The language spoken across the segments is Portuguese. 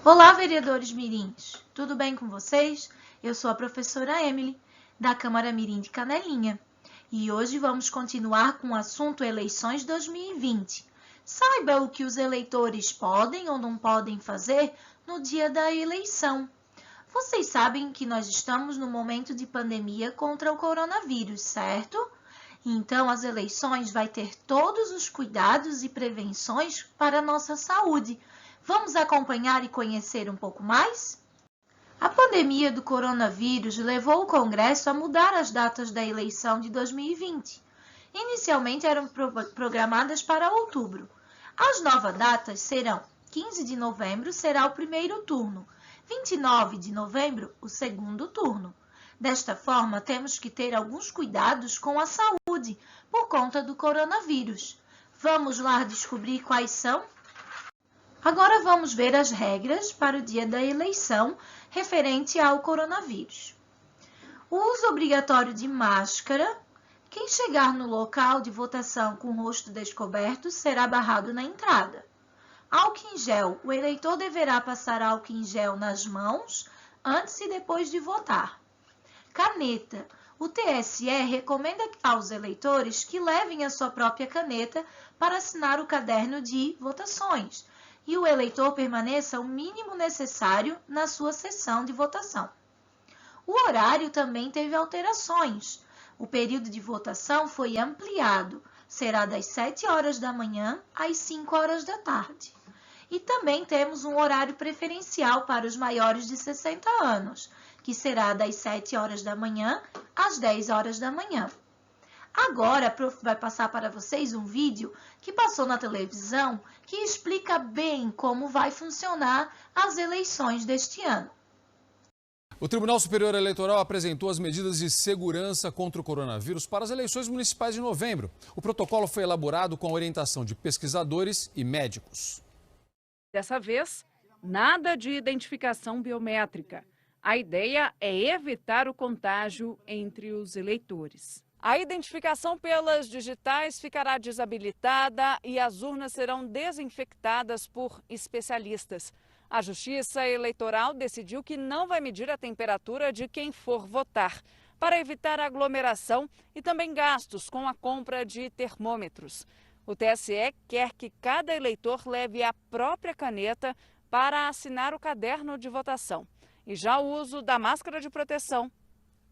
Olá, vereadores mirins! Tudo bem com vocês? Eu sou a professora Emily, da Câmara Mirim de Canelinha. E hoje vamos continuar com o assunto Eleições 2020. Saiba o que os eleitores podem ou não podem fazer no dia da eleição. Vocês sabem que nós estamos no momento de pandemia contra o coronavírus, certo? Então, as eleições vão ter todos os cuidados e prevenções para a nossa saúde. Vamos acompanhar e conhecer um pouco mais? A pandemia do coronavírus levou o Congresso a mudar as datas da eleição de 2020. Inicialmente eram programadas para outubro. As novas datas serão 15 de novembro será o primeiro turno, 29 de novembro o segundo turno. Desta forma, temos que ter alguns cuidados com a saúde por conta do coronavírus. Vamos lá descobrir quais são? Agora vamos ver as regras para o dia da eleição referente ao coronavírus. O uso obrigatório de máscara. Quem chegar no local de votação com o rosto descoberto será barrado na entrada. Álcool em gel. O eleitor deverá passar álcool em gel nas mãos antes e depois de votar. Caneta. O TSE recomenda aos eleitores que levem a sua própria caneta para assinar o caderno de votações e o eleitor permaneça o mínimo necessário na sua sessão de votação. O horário também teve alterações. O período de votação foi ampliado. Será das 7 horas da manhã às 5 horas da tarde. E também temos um horário preferencial para os maiores de 60 anos, que será das 7 horas da manhã às 10 horas da manhã. Agora, a prof vai passar para vocês um vídeo que passou na televisão que explica bem como vai funcionar as eleições deste ano. O Tribunal Superior Eleitoral apresentou as medidas de segurança contra o coronavírus para as eleições municipais de novembro. O protocolo foi elaborado com a orientação de pesquisadores e médicos. Dessa vez, nada de identificação biométrica. A ideia é evitar o contágio entre os eleitores. A identificação pelas digitais ficará desabilitada e as urnas serão desinfectadas por especialistas. A Justiça Eleitoral decidiu que não vai medir a temperatura de quem for votar, para evitar aglomeração e também gastos com a compra de termômetros. O TSE quer que cada eleitor leve a própria caneta para assinar o caderno de votação. E já o uso da máscara de proteção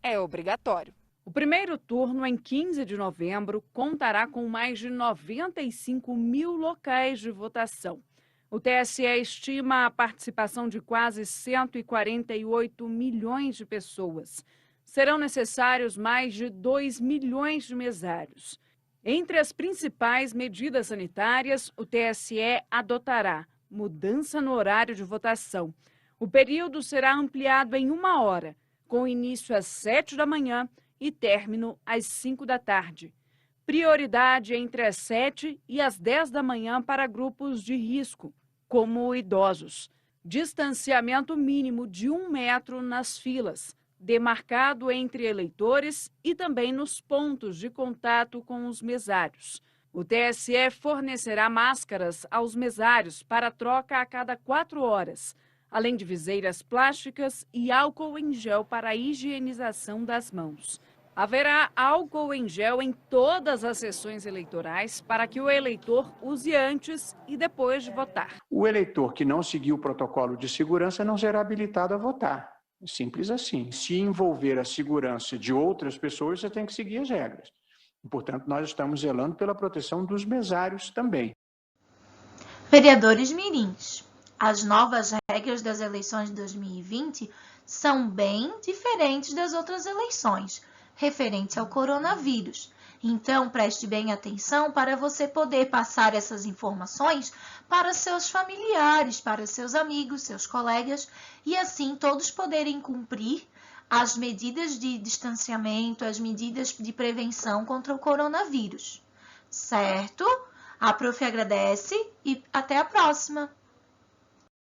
é obrigatório. O primeiro turno, em 15 de novembro, contará com mais de 95 mil locais de votação. O TSE estima a participação de quase 148 milhões de pessoas. Serão necessários mais de 2 milhões de mesários. Entre as principais medidas sanitárias, o TSE adotará mudança no horário de votação. O período será ampliado em 1 hora, com início às 7 da manhã e término às 5 da tarde. Prioridade entre as 7 e as 10 da manhã para grupos de risco, como idosos. Distanciamento mínimo de 1 metro nas filas, demarcado entre eleitores e também nos pontos de contato com os mesários. O TSE fornecerá máscaras aos mesários para troca a cada 4 horas, além de viseiras plásticas e álcool em gel para a higienização das mãos. Haverá álcool em gel em todas as sessões eleitorais para que o eleitor use antes e depois de votar. O eleitor que não seguir o protocolo de segurança não será habilitado a votar. Simples assim. Se envolver a segurança de outras pessoas, você tem que seguir as regras. Portanto, nós estamos zelando pela proteção dos mesários também. Vereadores mirins, as novas regras das eleições de 2020 são bem diferentes das outras eleições, referente ao coronavírus. Então, preste bem atenção para você poder passar essas informações para seus familiares, para seus amigos, seus colegas, e assim todos poderem cumprir as medidas de distanciamento, as medidas de prevenção contra o coronavírus. Certo? A prof agradece e até a próxima!